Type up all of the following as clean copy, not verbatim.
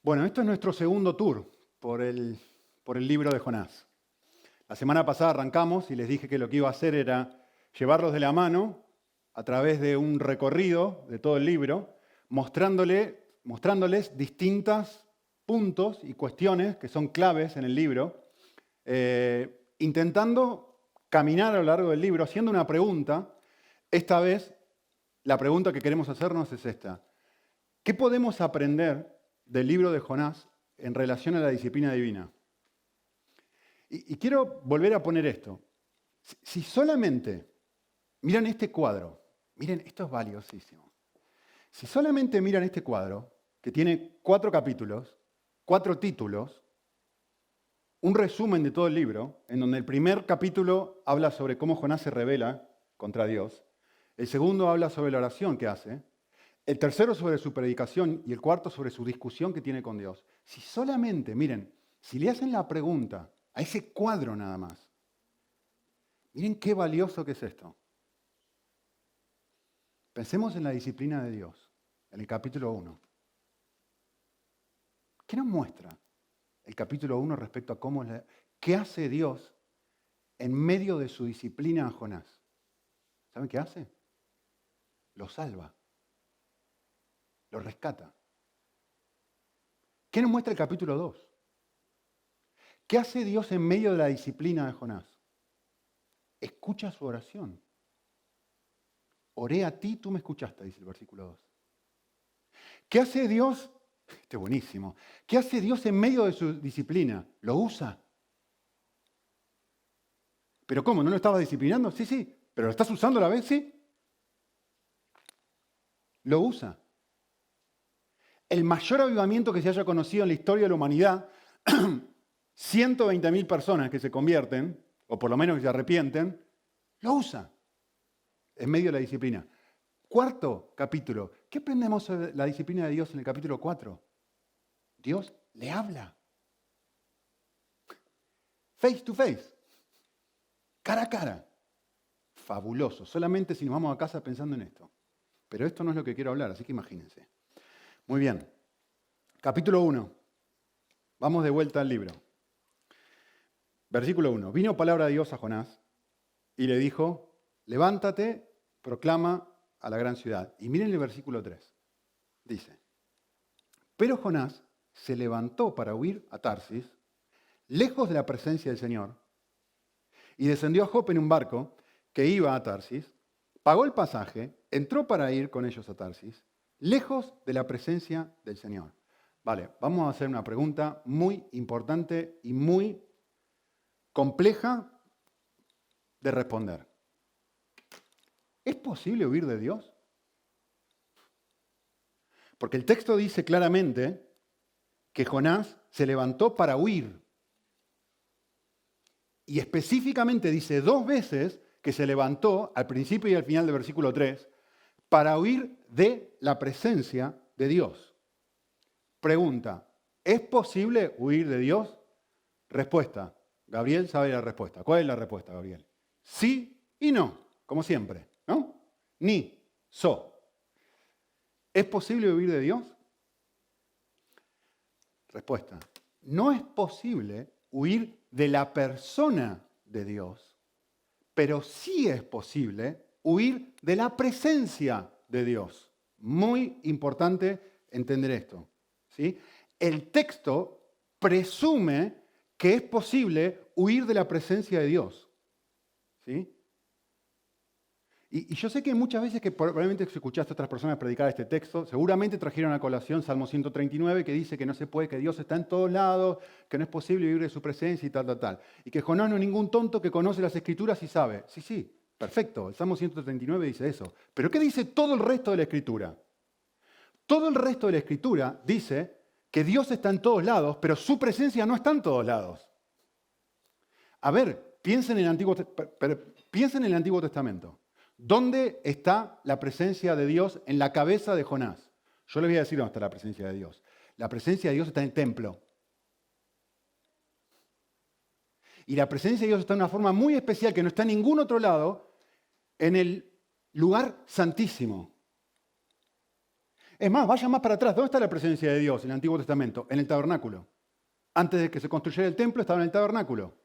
Bueno, esto es nuestro segundo tour por el libro de Jonás. La semana pasada arrancamos y les dije que lo que iba a hacer era llevarlos de la mano a través de un recorrido de todo el libro, mostrándoles distintos puntos y cuestiones que son claves en el libro, intentando caminar a lo largo del libro, haciendo una pregunta. Esta vez, la pregunta que queremos hacernos es esta. ¿Qué podemos aprender del libro de Jonás en relación a la disciplina divina? Y quiero volver a poner esto. Si solamente miran este cuadro, miren, esto es valiosísimo. Si solamente miran este cuadro, que tiene 4 capítulos, 4 títulos, un resumen de todo el libro, en donde el primer capítulo habla sobre cómo Jonás se rebela contra Dios, el segundo habla sobre la oración que hace, el tercero sobre su predicación y el cuarto sobre su discusión que tiene con Dios. Si solamente, miren, si le hacen la pregunta a ese cuadro nada más, miren qué valioso que es esto. Pensemos en la disciplina de Dios, en el capítulo 1. ¿Qué nos muestra el capítulo 1 respecto a qué hace Dios en medio de su disciplina a Jonás? ¿Saben qué hace? Lo salva. Lo rescata. ¿Qué nos muestra el capítulo 2? ¿Qué hace Dios en medio de la disciplina de Jonás? Escucha su oración. Oré a ti, tú me escuchaste, dice el versículo 2. ¿Qué hace Dios? Este es buenísimo. ¿Qué hace Dios en medio de su disciplina? Lo usa. ¿Pero cómo? ¿No lo estabas disciplinando? Sí. ¿Pero lo estás usando a la vez? Sí. Lo usa. El mayor avivamiento que se haya conocido en la historia de la humanidad, 120.000 personas que se convierten, o por lo menos que se arrepienten, lo usa en medio de la disciplina. Cuarto capítulo. ¿Qué aprendemos sobre la disciplina de Dios en el capítulo 4? Dios le habla. Face to face. Cara a cara. Fabuloso. Solamente si nos vamos a casa pensando en esto. Pero esto no es lo que quiero hablar, así que imagínense. Muy bien. Capítulo 1. Vamos de vuelta al libro. Versículo 1. Vino palabra de Dios a Jonás y le dijo, levántate, proclama a la gran ciudad. Y miren el versículo 3. Dice, pero Jonás se levantó para huir a Tarsis, lejos de la presencia del Señor, y descendió a Jope en un barco que iba a Tarsis, pagó el pasaje, entró para ir con ellos a Tarsis, lejos de la presencia del Señor. Vale, vamos a hacer una pregunta muy importante y muy compleja de responder. ¿Es posible huir de Dios? Porque el texto dice claramente que Jonás se levantó para huir. Y específicamente dice 2 veces que se levantó, al principio y al final del versículo 3, para huir de la presencia de Dios. Pregunta, ¿es posible huir de Dios? Respuesta. Gabriel sabe la respuesta. ¿Cuál es la respuesta, Gabriel? Sí y no, como siempre, ¿no? Ni, so. ¿Es posible huir de Dios? Respuesta. No es posible huir de la persona de Dios, pero sí es posible huir de la presencia de Dios. Muy importante entender esto, ¿sí? El texto presume que es posible huir de la presencia de Dios, ¿sí? Y yo sé que muchas veces que probablemente escuchaste a otras personas predicar este texto, seguramente trajeron a colación Salmo 139 que dice que no se puede, que Dios está en todos lados, que no es posible vivir de su presencia y tal. Y que Jonás no es ningún tonto que conoce las Escrituras y sabe. Sí, perfecto, el Salmo 139 dice eso. Pero ¿qué dice todo el resto de la Escritura? Todo el resto de la Escritura dice que Dios está en todos lados, pero su presencia no está en todos lados. A ver, piensen en el Antiguo Testamento. ¿Dónde está la presencia de Dios en la cabeza de Jonás? Yo les voy a decir dónde está la presencia de Dios. La presencia de Dios está en el templo. Y la presencia de Dios está de una forma muy especial que no está en ningún otro lado, en el lugar santísimo. Es más, vaya más para atrás. ¿Dónde está la presencia de Dios en el Antiguo Testamento? En el tabernáculo. Antes de que se construyera el templo, estaba en el tabernáculo.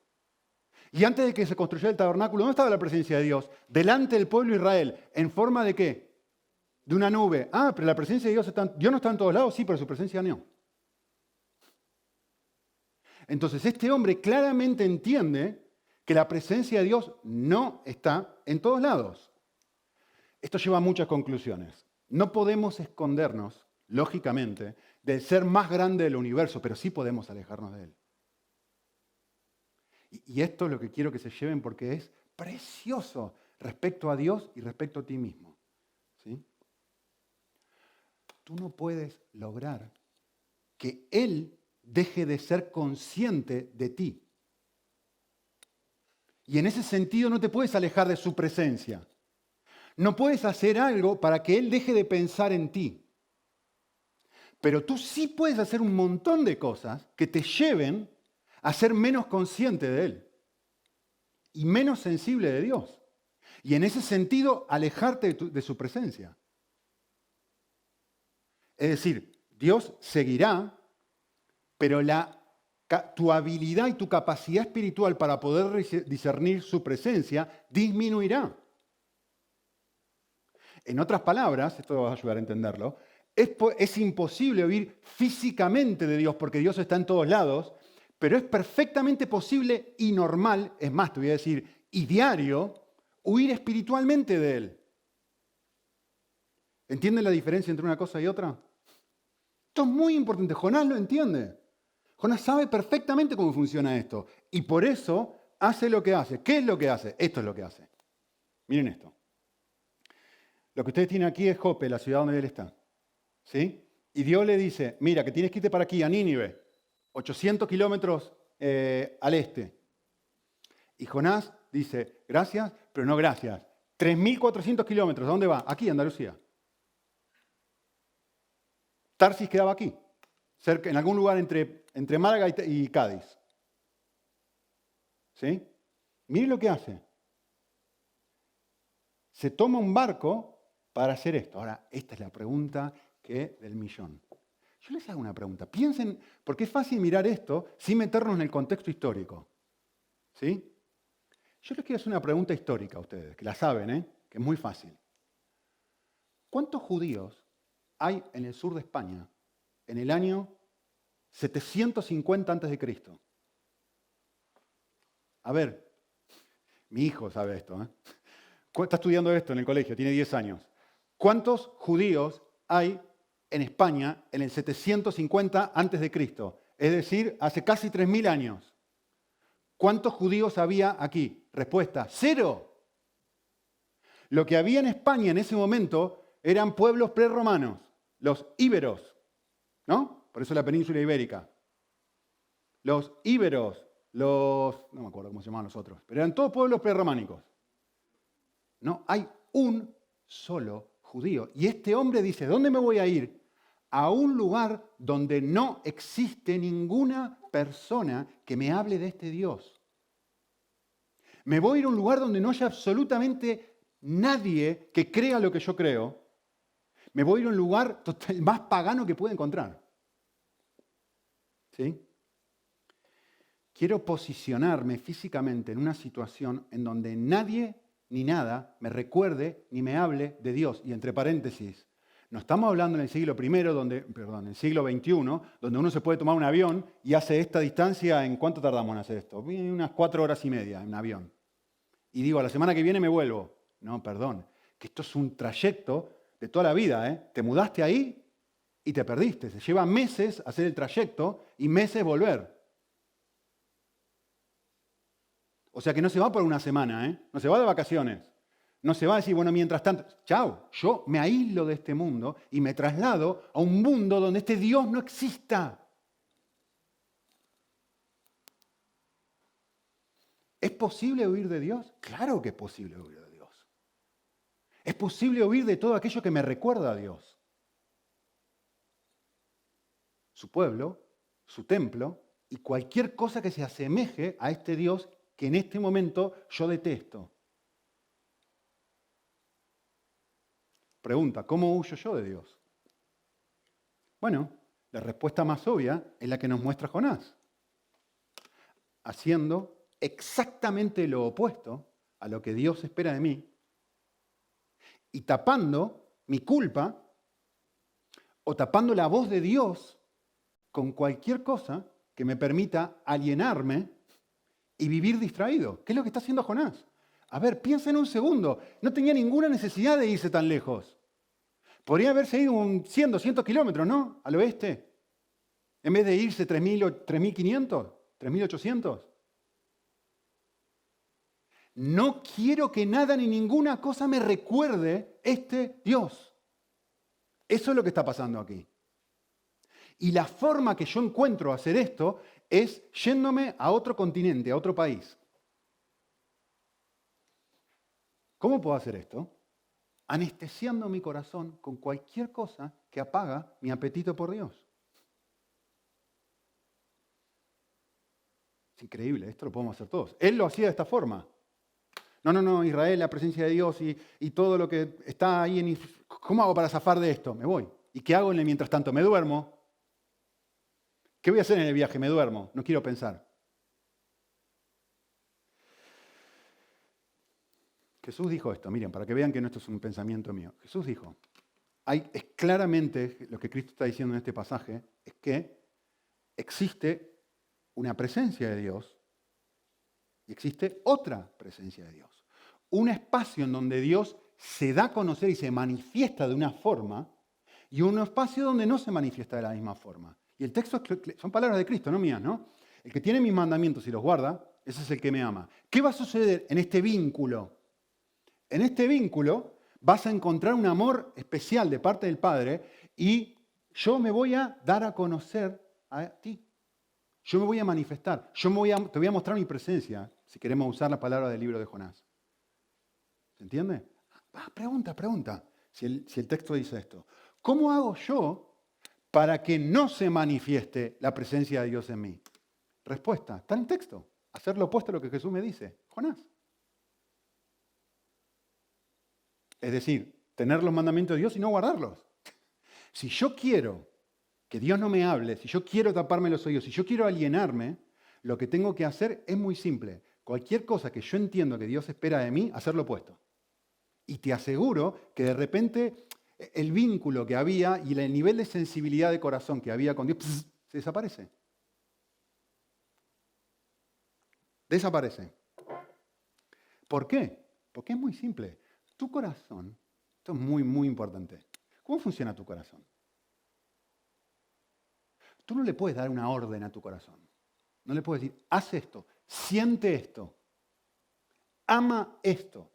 Y antes de que se construyera el tabernáculo, ¿dónde estaba la presencia de Dios? Delante del pueblo de Israel. ¿En forma de qué? De una nube. Ah, pero la presencia de Dios Dios no está en todos lados, sí, pero su presencia no. Entonces, este hombre claramente entiende que la presencia de Dios no está en todos lados. Esto lleva a muchas conclusiones. No podemos escondernos, lógicamente, del ser más grande del universo, pero sí podemos alejarnos de él. Y esto es lo que quiero que se lleven porque es precioso respecto a Dios y respecto a ti mismo. ¿Sí? Tú no puedes lograr que Él deje de ser consciente de ti. Y en ese sentido no te puedes alejar de su presencia. No puedes hacer algo para que Él deje de pensar en ti. Pero tú sí puedes hacer un montón de cosas que te lleven a ser menos consciente de Él y menos sensible de Dios. Y en ese sentido, alejarte de su presencia. Es decir, Dios seguirá, pero tu habilidad y tu capacidad espiritual para poder discernir su presencia disminuirá. En otras palabras, esto va a ayudar a entenderlo, es imposible huir físicamente de Dios porque Dios está en todos lados, pero es perfectamente posible y normal, es más, te voy a decir, y diario, huir espiritualmente de Él. ¿Entienden la diferencia entre una cosa y otra? Esto es muy importante. Jonás lo entiende. Jonás sabe perfectamente cómo funciona esto. Y por eso hace lo que hace. ¿Qué es lo que hace? Esto es lo que hace. Miren esto. Lo que ustedes tienen aquí es Jope, la ciudad donde él está. ¿Sí? Y Dios le dice, mira, que tienes que irte para aquí, a Nínive, 800 kilómetros al este. Y Jonás dice, gracias, pero no gracias. 3.400 kilómetros, ¿a dónde va? Aquí, Andalucía. Tarsis quedaba aquí, cerca, en algún lugar entre Málaga y Cádiz. ¿Sí? Miren lo que hace. Se toma un barco para hacer esto. Ahora, esta es la pregunta del millón. Yo les hago una pregunta. Piensen, porque es fácil mirar esto sin meternos en el contexto histórico. ¿Sí? Yo les quiero hacer una pregunta histórica a ustedes, que la saben, que es muy fácil. ¿Cuántos judíos hay en el sur de España en el año 750 a.C.? A ver, mi hijo sabe esto. Está estudiando esto en el colegio, tiene 10 años. ¿Cuántos judíos hay en España en el 750 a.C.? Es decir, hace casi 3.000 años. ¿Cuántos judíos había aquí? Respuesta, 0. Lo que había en España en ese momento eran pueblos prerromanos, los íberos, ¿no? Por eso la península ibérica. Los íberos, no me acuerdo cómo se llamaban los otros, pero eran todos pueblos prerrománicos. No hay un solo judío. Y este hombre dice, ¿dónde me voy a ir? A un lugar donde no existe ninguna persona que me hable de este Dios. Me voy a ir a un lugar donde no haya absolutamente nadie que crea lo que yo creo. Me voy a ir a un lugar más pagano que pueda encontrar. ¿Sí? Quiero posicionarme físicamente en una situación en donde nadie ni nada me recuerde ni me hable de Dios. Y entre paréntesis, no estamos hablando en el siglo I, en el siglo XXI, donde uno se puede tomar un avión y hace esta distancia. ¿En cuánto tardamos en hacer esto? Unas 4 horas y media en un avión. Y digo, la semana que viene me vuelvo. No, perdón, que esto es un trayecto de toda la vida. Te mudaste ahí y te perdiste. Se lleva meses hacer el trayecto y meses volver. O sea que no se va por una semana, no se va de vacaciones. No se va a decir, bueno, mientras tanto, chao, yo me aíslo de este mundo y me traslado a un mundo donde este Dios no exista. ¿Es posible huir de Dios? Claro que es posible huir de Dios. Es posible huir de todo aquello que me recuerda a Dios. Su pueblo, su templo y cualquier cosa que se asemeje a este Dios que en este momento yo detesto. Pregunta, ¿cómo huyo yo de Dios? Bueno, la respuesta más obvia es la que nos muestra Jonás, haciendo exactamente lo opuesto a lo que Dios espera de mí y tapando mi culpa o tapando la voz de Dios con cualquier cosa que me permita alienarme y vivir distraído. ¿Qué es lo que está haciendo Jonás? A ver, piensa en un segundo. No tenía ninguna necesidad de irse tan lejos. Podría haberse ido 100, 200 kilómetros, ¿no? Al oeste. En vez de irse 3.000, 3.500, 3.800. No quiero que nada ni ninguna cosa me recuerde este Dios. Eso es lo que está pasando aquí. Y la forma que yo encuentro hacer esto es yéndome a otro continente, a otro país. ¿Cómo puedo hacer esto? Anestesiando mi corazón con cualquier cosa que apaga mi apetito por Dios. Es increíble, esto lo podemos hacer todos. Él lo hacía de esta forma. No, Israel, la presencia de Dios y todo lo que está ahí en... ¿Cómo hago para zafar de esto? Me voy. ¿Y qué hago en el mientras tanto? Me duermo. ¿Qué voy a hacer en el viaje? Me duermo. No quiero pensar. Jesús dijo esto, miren, para que vean que no esto es un pensamiento mío. Jesús dijo, es claramente lo que Cristo está diciendo en este pasaje, es que existe una presencia de Dios y existe otra presencia de Dios. Un espacio en donde Dios se da a conocer y se manifiesta de una forma y un espacio donde no se manifiesta de la misma forma. Y el texto son palabras de Cristo, no mías, ¿no? El que tiene mis mandamientos y los guarda, ese es el que me ama. ¿Qué va a suceder en este vínculo? En este vínculo vas a encontrar un amor especial de parte del Padre y yo me voy a dar a conocer a ti. Yo me voy a manifestar. Te voy a mostrar mi presencia, si queremos usar la palabra del libro de Jonás. ¿Se entiende? Pregunta. Si el texto dice esto. ¿Cómo hago yo para que no se manifieste la presencia de Dios en mí? Respuesta, está en el texto. Hacer lo opuesto a lo que Jesús me dice. Jonás. Es decir, tener los mandamientos de Dios y no guardarlos. Si yo quiero que Dios no me hable, si yo quiero taparme los oídos, si yo quiero alienarme, lo que tengo que hacer es muy simple. Cualquier cosa que yo entiendo que Dios espera de mí, hacer lo opuesto. Y te aseguro que de repente el vínculo que había y el nivel de sensibilidad de corazón que había con Dios se desaparece. Desaparece. ¿Por qué? Porque es muy simple. Tu corazón, esto es muy, muy importante. ¿Cómo funciona tu corazón? Tú no le puedes dar una orden a tu corazón. No le puedes decir, haz esto, siente esto, ama esto.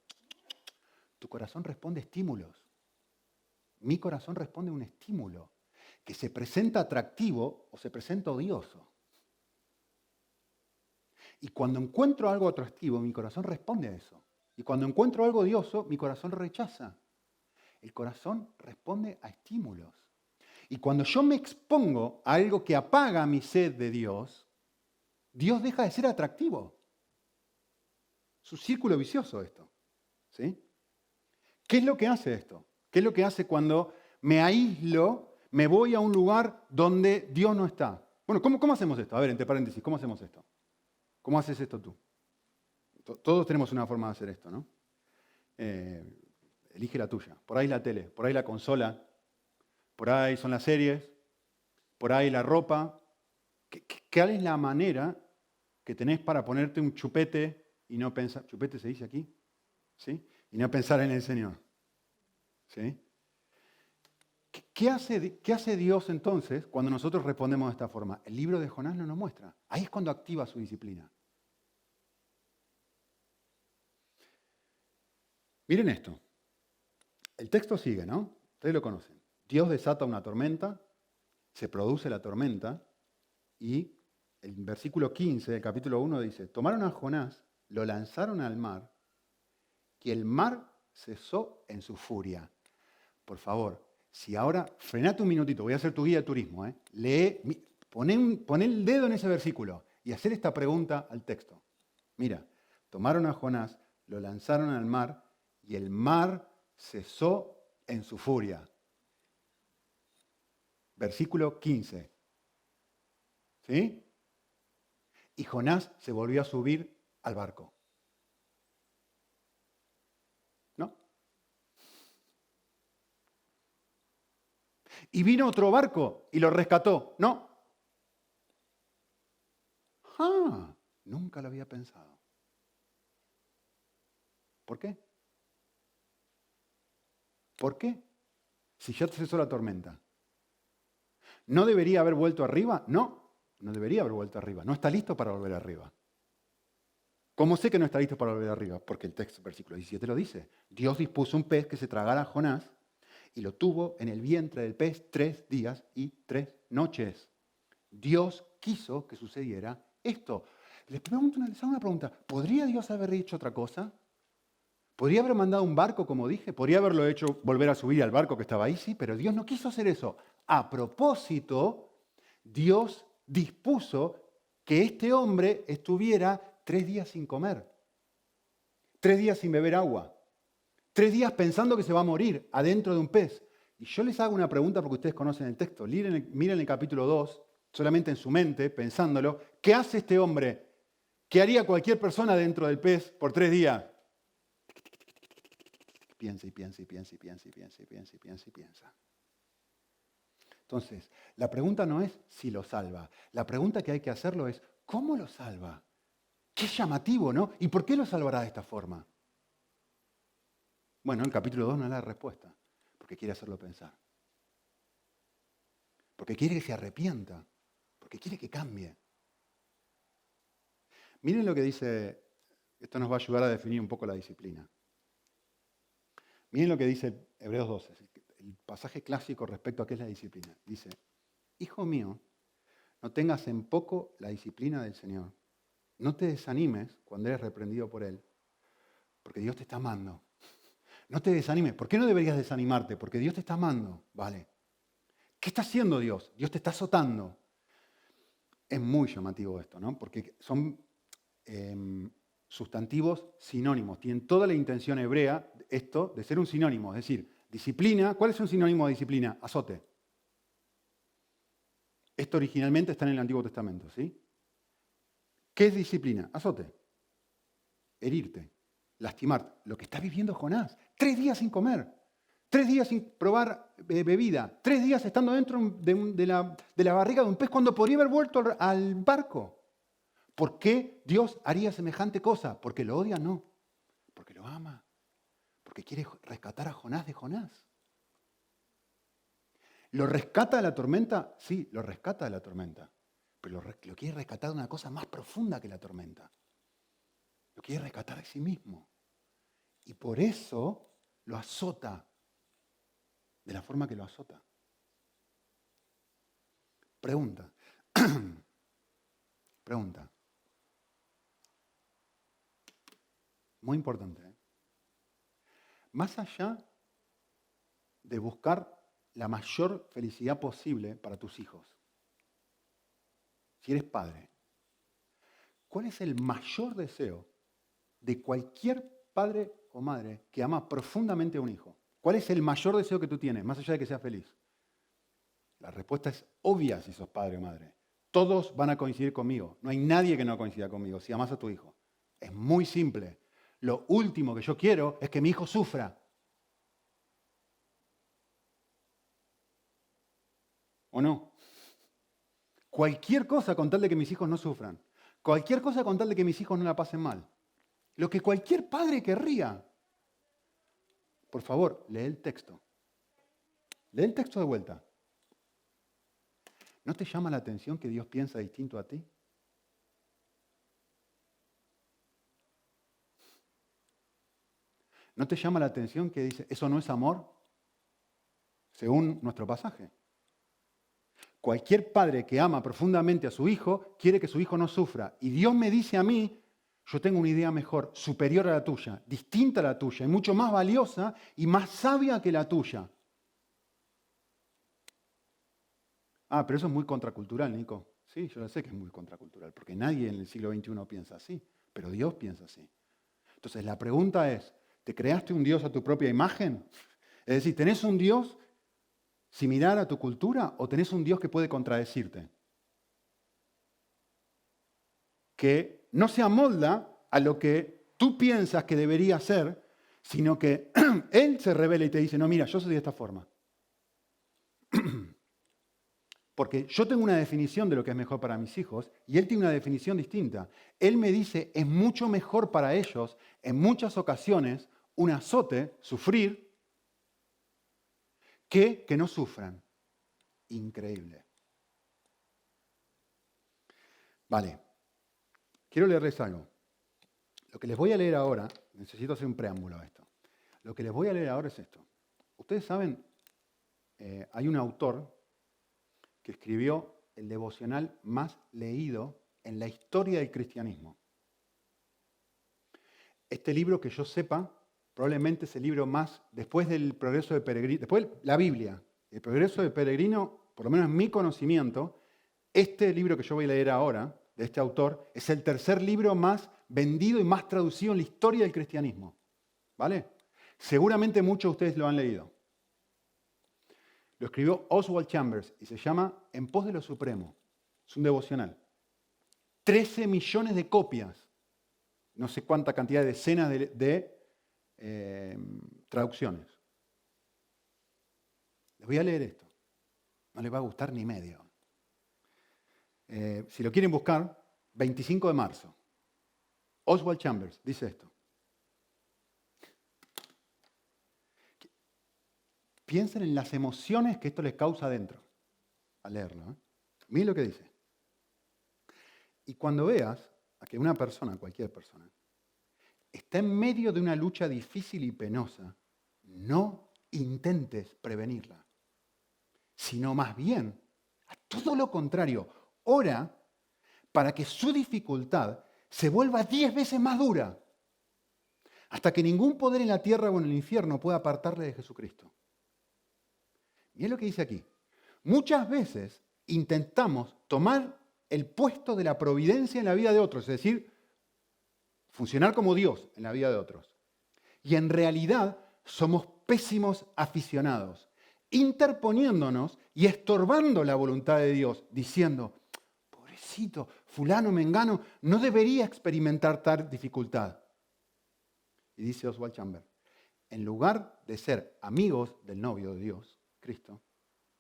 Tu corazón responde a estímulos. Mi corazón responde a un estímulo que se presenta atractivo o se presenta odioso. Y cuando encuentro algo atractivo, mi corazón responde a eso. Y cuando encuentro algo odioso, mi corazón rechaza. El corazón responde a estímulos. Y cuando yo me expongo a algo que apaga mi sed de Dios, Dios deja de ser atractivo. Es un círculo vicioso esto. ¿Sí? ¿Qué es lo que hace esto? ¿Qué es lo que hace cuando me aíslo, me voy a un lugar donde Dios no está? Bueno, ¿cómo hacemos esto? A ver, entre paréntesis, ¿cómo hacemos esto? ¿Cómo haces esto tú? Todos tenemos una forma de hacer esto, ¿no? Elige la tuya. Por ahí la tele, por ahí la consola, por ahí son las series, por ahí la ropa. ¿Cuál es la manera que tenés para ponerte un chupete y no pensar? ¿Chupete se dice aquí? ¿Sí? Y no pensar en el Señor. ¿Sí? ¿Qué hace Dios entonces cuando nosotros respondemos de esta forma? El libro de Jonás no nos muestra. Ahí es cuando activa su disciplina. Miren esto. El texto sigue, ¿no? Ustedes lo conocen. Dios desata una tormenta, se produce la tormenta y el versículo 15 del capítulo 1 dice, tomaron a Jonás, lo lanzaron al mar y el mar cesó en su furia. Por favor, si ahora, frenate un minutito, voy a hacer tu guía de turismo, poné el dedo en ese versículo y hacer esta pregunta al texto. Mira, tomaron a Jonás, lo lanzaron al mar y el mar cesó en su furia. Versículo 15. ¿Sí? Y Jonás se volvió a subir al barco. ¿No? Y vino otro barco y lo rescató. ¿No? Ah, nunca lo había pensado. ¿Por qué? ¿Por qué? Si ya cesó la tormenta. ¿No debería haber vuelto arriba? No, no debería haber vuelto arriba. No está listo para volver arriba. ¿Cómo sé que no está listo para volver arriba? Porque el texto, versículo 17 lo dice. Dios dispuso un pez que se tragara a Jonás y lo tuvo en el vientre del pez 3 días y 3 noches. Dios quiso que sucediera esto. Les hago una pregunta. ¿Podría Dios haber dicho otra cosa? ¿Podría haber mandado un barco, como dije? ¿Podría haberlo hecho volver a subir al barco que estaba ahí? Sí, pero Dios no quiso hacer eso. A propósito, Dios dispuso que este hombre estuviera 3 días sin comer, 3 días sin beber agua, 3 días pensando que se va a morir adentro de un pez. Y yo les hago una pregunta porque ustedes conocen el texto. Miren el capítulo 2, solamente en su mente, pensándolo. ¿Qué hace este hombre? ¿Qué haría cualquier persona dentro del pez por 3 días? Piensa y piensa y piensa y piensa y piensa y piensa y piensa y piensa. Entonces, la pregunta no es si lo salva. La pregunta que hay que hacerlo es, ¿cómo lo salva? Qué llamativo, ¿no? ¿Y por qué lo salvará de esta forma? Bueno, el capítulo 2 no es la respuesta, porque quiere hacerlo pensar. Porque quiere que se arrepienta, porque quiere que cambie. Miren lo que dice, esto nos va a ayudar a definir un poco la disciplina. Miren lo que dice Hebreos 12, el pasaje clásico respecto a qué es la disciplina. Dice, hijo mío, no tengas en poco la disciplina del Señor. No te desanimes cuando eres reprendido por Él, porque Dios te está amando. No te desanimes. ¿Por qué no deberías desanimarte? Porque Dios te está amando, ¿vale? ¿Qué está haciendo Dios? Dios te está azotando. Es muy llamativo esto, ¿no? Porque son sustantivos sinónimos. Tienen toda la intención hebrea, esto, de ser un sinónimo. Es decir, disciplina. ¿Cuál es un sinónimo de disciplina? Azote. Esto originalmente está en el Antiguo Testamento, ¿sí? ¿Qué es disciplina? Azote. Herirte. Lastimarte. Lo que está viviendo Jonás. 3 días sin comer. 3 días sin probar bebida. 3 días estando dentro de la barriga de un pez cuando podría haber vuelto al barco. ¿Por qué Dios haría semejante cosa? ¿Porque lo odia? No. Porque lo ama. Porque quiere rescatar a Jonás de Jonás. ¿Lo rescata de la tormenta? Sí, lo rescata de la tormenta. Pero lo quiere rescatar de una cosa más profunda que la tormenta. Lo quiere rescatar de sí mismo. Y por eso lo azota de la forma que lo azota. Pregunta. Pregunta. Muy importante. Más allá de buscar la mayor felicidad posible para tus hijos, si eres padre, ¿cuál es el mayor deseo de cualquier padre o madre que ama profundamente a un hijo? ¿Cuál es el mayor deseo que tú tienes, más allá de que seas feliz? La respuesta es obvia si sos padre o madre. Todos van a coincidir conmigo. No hay nadie que no coincida conmigo si amas a tu hijo. Es muy simple. Lo último que yo quiero es que mi hijo sufra. ¿O no? Cualquier cosa con tal de que mis hijos no sufran. Cualquier cosa con tal de que mis hijos no la pasen mal. Lo que cualquier padre querría. Por favor, lee el texto. Lee el texto de vuelta. ¿No te llama la atención que Dios piensa distinto a ti? ¿No te llama la atención que dice, eso no es amor? Según nuestro pasaje. Cualquier padre que ama profundamente a su hijo quiere que su hijo no sufra. Y Dios me dice a mí, yo tengo una idea mejor, superior a la tuya, distinta a la tuya, y mucho más valiosa y más sabia que la tuya. Ah, pero eso es muy contracultural, Nico. Sí, yo lo sé que es muy contracultural, porque nadie en el siglo XXI piensa así, pero Dios piensa así. Entonces la pregunta es, ¿te creaste un Dios a tu propia imagen? Es decir, ¿tenés un Dios similar a tu cultura o tenés un Dios que puede contradecirte? Que no se amolda a lo que tú piensas que debería ser, sino que Él se revela y te dice, no, mira, yo soy de esta forma. Porque yo tengo una definición de lo que es mejor para mis hijos y Él tiene una definición distinta. Él me dice, es mucho mejor para ellos, en muchas ocasiones, un azote, sufrir, que no sufran. Increíble. Vale. Quiero leerles algo. Lo que les voy a leer ahora, necesito hacer un preámbulo a esto. Lo que les voy a leer ahora es esto. Ustedes saben, hay un autor que escribió el devocional más leído en la historia del cristianismo. Este libro, que yo sepa, probablemente es el libro más, después del Progreso del Peregrino, después la Biblia, el Progreso del Peregrino, por lo menos en mi conocimiento, este libro que yo voy a leer ahora, de este autor, es el tercer libro más vendido y más traducido en la historia del cristianismo. ¿Vale? Seguramente muchos de ustedes lo han leído. Lo escribió Oswald Chambers y se llama En pos de lo supremo. Es un devocional. 13 millones de copias. No sé cuánta cantidad de decenas de traducciones. Les voy a leer esto. No les va a gustar ni medio. Si lo quieren buscar, 25 de marzo. Oswald Chambers dice esto. Piensen en las emociones que esto les causa adentro al leerlo. Miren lo que dice. Y cuando veas a que una persona, cualquier persona, está en medio de una lucha difícil y penosa, no intentes prevenirla, sino más bien, a todo lo contrario, ora para que su dificultad se vuelva 10 veces más dura, hasta que ningún poder en la tierra o en el infierno pueda apartarle de Jesucristo. Miren lo que dice aquí. Muchas veces intentamos tomar el puesto de la providencia en la vida de otros, es decir, funcionar como Dios en la vida de otros. Y en realidad somos pésimos aficionados, interponiéndonos y estorbando la voluntad de Dios, diciendo, pobrecito, fulano, mengano, no debería experimentar tal dificultad. Y dice Oswald Chambers, en lugar de ser amigos del novio de Dios, Cristo,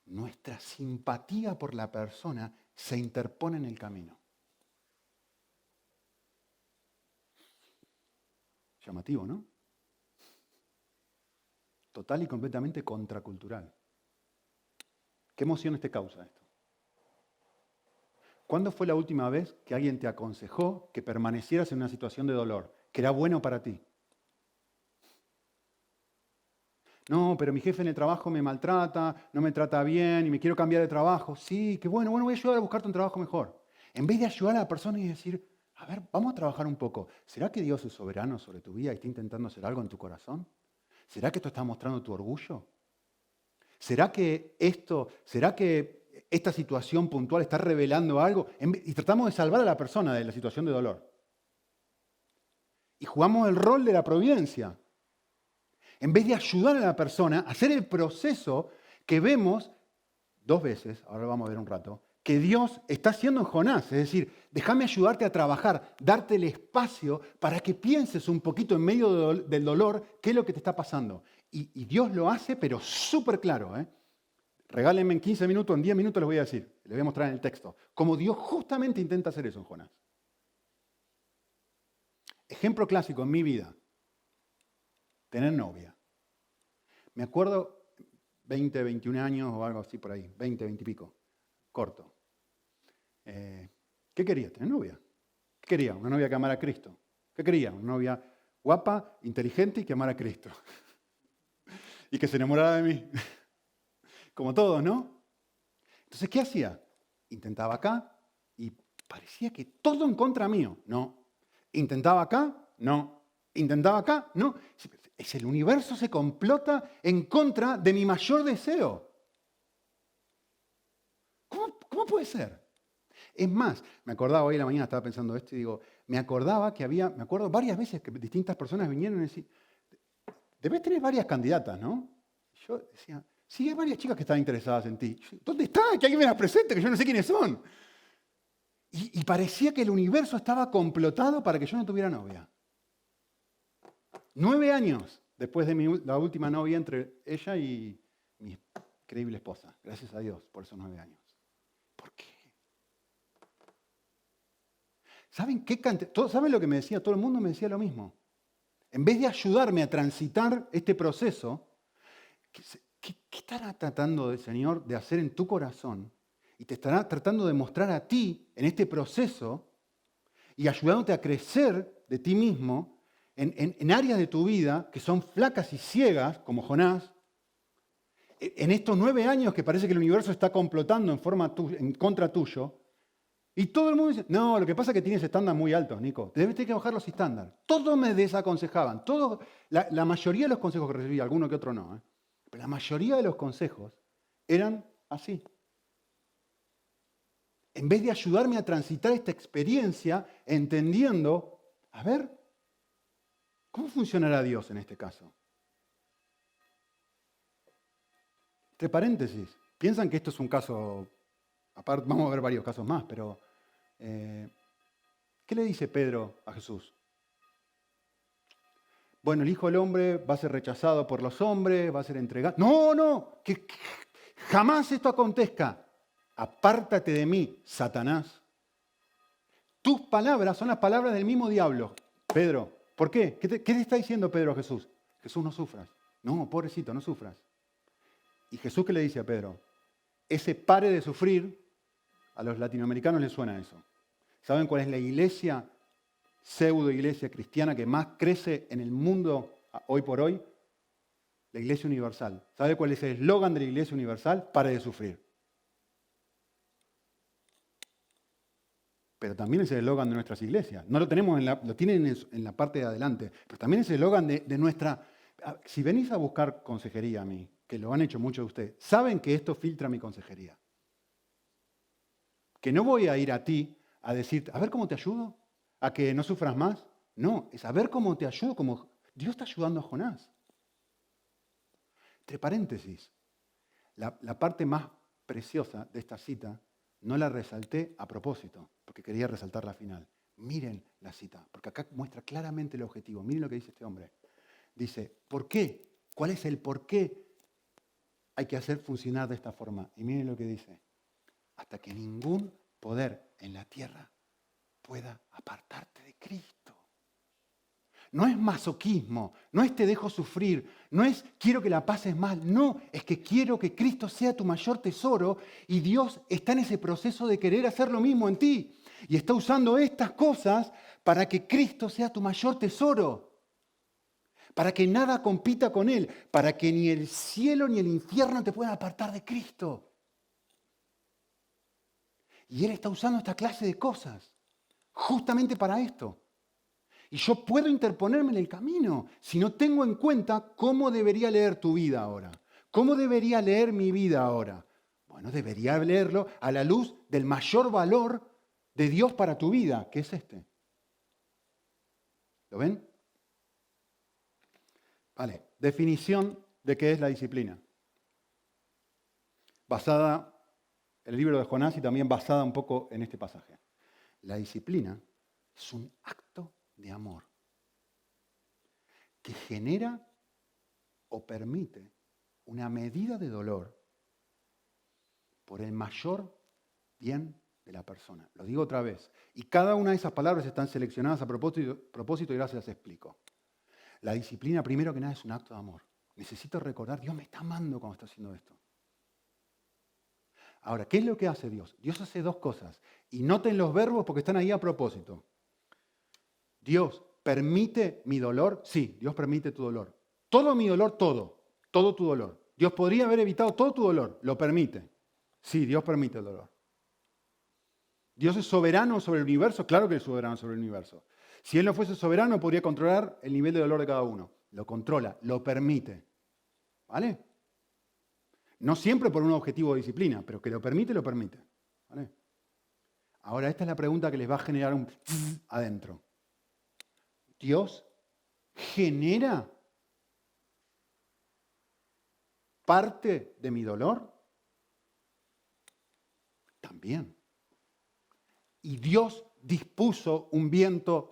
nuestra simpatía por la persona se interpone en el camino. Llamativo, ¿no? Total y completamente contracultural. ¿Qué emociones te causa esto? ¿Cuándo fue la última vez que alguien te aconsejó que permanecieras en una situación de dolor, que era bueno para ti? No, pero mi jefe en el trabajo me maltrata, no me trata bien y me quiero cambiar de trabajo. Sí, qué bueno, voy a ayudar a buscarte un trabajo mejor. En vez de ayudar a la persona y decir, a ver, vamos a trabajar un poco. ¿Será que Dios es soberano sobre tu vida y está intentando hacer algo en tu corazón? ¿Será que esto está mostrando tu orgullo? ¿Será que esta situación puntual está revelando algo? Y tratamos de salvar a la persona de la situación de dolor. Y jugamos el rol de la providencia. En vez de ayudar a la persona a hacer el proceso que vemos 2 veces, ahora lo vamos a ver un rato, que Dios está haciendo en Jonás. Es decir, déjame ayudarte a trabajar, darte el espacio para que pienses un poquito en medio del dolor qué es lo que te está pasando. Y Dios lo hace, pero súper claro. Regálenme en 15 minutos, en 10 minutos les voy a decir, les voy a mostrar en el texto, cómo Dios justamente intenta hacer eso en Jonás. Ejemplo clásico en mi vida, tener novia. Me acuerdo, 20, 21 años o algo así por ahí, 20, 20 y pico, corto. ¿Qué quería? ¿Tener novia? ¿Qué quería? Una novia que amara a Cristo. ¿Qué quería? Una novia guapa, inteligente y que amara a Cristo. Y que se enamorara de mí. Como todos, ¿no? Entonces, ¿qué hacía? Intentaba acá y parecía que todo en contra mío. No. Intentaba acá, no. Intentaba acá, no. El universo se complota en contra de mi mayor deseo. ¿Cómo puede ser? Es más, me acordaba hoy en la mañana, estaba pensando esto y digo, me acuerdo varias veces que distintas personas vinieron y decían, debes tener varias candidatas, ¿no? Yo decía, Sí, hay varias chicas que están interesadas en ti. ¿Dónde está? Que alguien me las presente, que yo no sé quiénes son. Y parecía que el universo estaba complotado para que yo no tuviera novia. 9 años después de la última novia entre ella y mi increíble esposa. Gracias a Dios por esos 9 años. ¿Por qué? ¿Saben qué ¿Saben lo que me decía? Todo el mundo me decía lo mismo. En vez de ayudarme a transitar este proceso, ¿qué estará tratando el Señor de hacer en tu corazón? Y te estará tratando de mostrar a ti en este proceso y ayudándote a crecer de ti mismo en áreas de tu vida que son flacas y ciegas, como Jonás, en estos 9 años que parece que el universo está complotando en contra tuyo, y todo el mundo dice, no, lo que pasa es que tienes estándares muy altos, Nico, debes tener que bajar los estándares. Todos me desaconsejaban, la mayoría de los consejos que recibí, alguno que otro no, pero la mayoría de los consejos eran así. En vez de ayudarme a transitar esta experiencia entendiendo, a ver, ¿cómo funcionará Dios en este caso? Entre paréntesis, piensan que esto es un caso, aparte vamos a ver varios casos más, pero ¿qué le dice Pedro a Jesús? Bueno, el Hijo del Hombre va a ser rechazado por los hombres, va a ser entregado. No, que jamás esto acontezca. Apártate de mí, Satanás. Tus palabras son las palabras del mismo diablo. Pedro, ¿por qué? ¿Qué te está diciendo Pedro a Jesús? Jesús, no sufras. No, pobrecito, no sufras. ¿Y Jesús qué le dice a Pedro? Ese pare de sufrir, a los latinoamericanos les suena eso. ¿Saben cuál es la iglesia, pseudo iglesia cristiana que más crece en el mundo hoy por hoy? La Iglesia Universal. ¿Sabe cuál es el eslogan de la Iglesia Universal? Pare de sufrir. Pero también es el eslogan de nuestras iglesias. No lo tenemos, lo tienen en la parte de adelante, pero también es el eslogan de nuestra... Si venís a buscar consejería a mí, que lo han hecho muchos de ustedes, saben que esto filtra mi consejería. Que no voy a ir a ti a decirte, a ver cómo te ayudo, a que no sufras más. No, es a ver cómo te ayudo, como Dios está ayudando a Jonás. Entre paréntesis, la parte más preciosa de esta cita no la resalté a propósito, porque quería resaltar la final. Miren la cita, porque acá muestra claramente el objetivo. Miren lo que dice este hombre. Dice, ¿por qué? ¿Cuál es el por qué hay que hacer funcionar de esta forma? Y miren lo que dice. Hasta que ningún poder en la tierra pueda apartarte de Cristo. No es masoquismo, no es te dejo sufrir, no es quiero que la pases mal, no, es que quiero que Cristo sea tu mayor tesoro y Dios está en ese proceso de querer hacer lo mismo en ti. Y está usando estas cosas para que Cristo sea tu mayor tesoro, para que nada compita con Él, para que ni el cielo ni el infierno te puedan apartar de Cristo. Y Él está usando esta clase de cosas justamente para esto. Y yo puedo interponerme en el camino si no tengo en cuenta cómo debería leer tu vida ahora. ¿Cómo debería leer mi vida ahora? Bueno, debería leerlo a la luz del mayor valor de Dios para tu vida, que es este. ¿Lo ven? Vale, definición de qué es la disciplina. Basada en el libro de Jonás y también basada un poco en este pasaje. La disciplina es un acto de amor que genera o permite una medida de dolor por el mayor bien de la persona. Lo digo otra vez. Y cada una de esas palabras están seleccionadas a propósito y ahora se las explico. La disciplina, primero que nada, es un acto de amor. Necesito recordar, Dios me está amando cuando está haciendo esto. Ahora, ¿qué es lo que hace Dios? Dios hace dos cosas. Y noten los verbos porque están ahí a propósito. Dios permite mi dolor. Sí, Dios permite tu dolor. Todo mi dolor, todo tu dolor. Dios podría haber evitado todo tu dolor. Lo permite. Sí, Dios permite el dolor. ¿Dios es soberano sobre el universo? Claro que es soberano sobre el universo. Si Él no fuese soberano, podría controlar el nivel de dolor de cada uno. Lo controla, lo permite. ¿Vale? No siempre por un objetivo de disciplina, pero que lo permite, lo permite. ¿Vale? Ahora, esta es la pregunta que les va a generar un adentro. ¿Dios genera parte de mi dolor? También. Y Dios dispuso un viento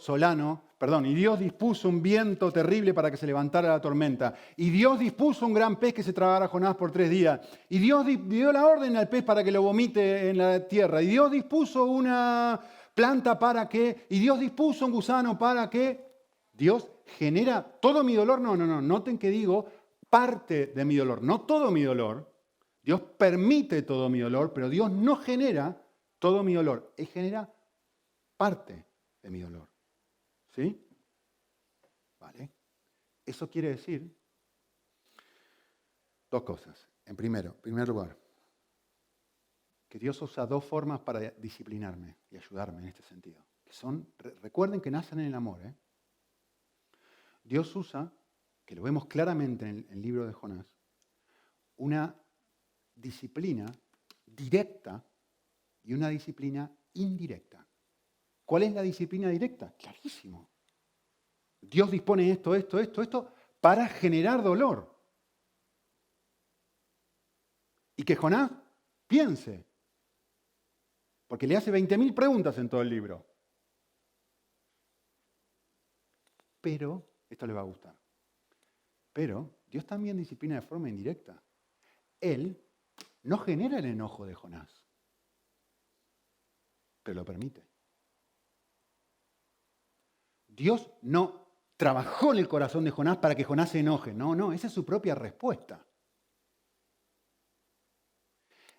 y Dios dispuso un viento terrible para que se levantara la tormenta. Y Dios dispuso un gran pez que se tragara a Jonás por 3 días. Y Dios dio la orden al pez para que lo vomite en la tierra. Y Dios dispuso una planta para que, y Dios dispuso un gusano para que. Dios genera todo mi dolor. No. Noten que digo parte de mi dolor, no todo mi dolor. Dios permite todo mi dolor, pero Dios no genera todo mi dolor. Él genera parte de mi dolor. ¿Sí? Vale. Eso quiere decir 2 cosas. En primer lugar, que Dios usa 2 formas para disciplinarme y ayudarme en este sentido. Que recuerden que nacen en el amor. Dios usa, que lo vemos claramente en el libro de Jonás, una disciplina directa y una disciplina indirecta. ¿Cuál es la disciplina directa? Clarísimo. Dios dispone esto para generar dolor. Y que Jonás piense, porque le hace 20.000 preguntas en todo el libro. Pero, esto le va a gustar, pero Dios también disciplina de forma indirecta. Él no genera el enojo de Jonás, pero lo permite. Dios no trabajó en el corazón de Jonás para que Jonás se enoje. No, esa es su propia respuesta.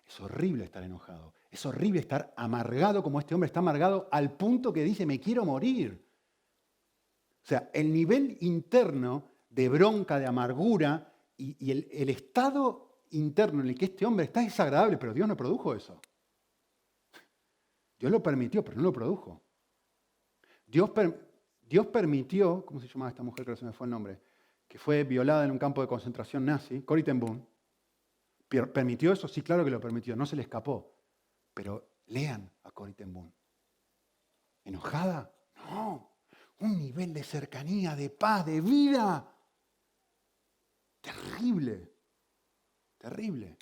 Es horrible estar enojado. Es horrible estar amargado como este hombre está amargado al punto que dice, me quiero morir. O sea, el nivel interno de bronca, de amargura y el estado interno en el que este hombre está es desagradable, pero Dios no produjo eso. Dios lo permitió, pero no lo produjo. Dios permitió, ¿cómo se llamaba esta mujer que no se me fue el nombre? Que fue violada en un campo de concentración nazi, Corrie ten Boom. ¿Permitió eso? Sí, claro que lo permitió, no se le escapó. Pero lean a Corrie ten Boom. ¿Enojada? No. Un nivel de cercanía, de paz, de vida. Terrible. Terrible.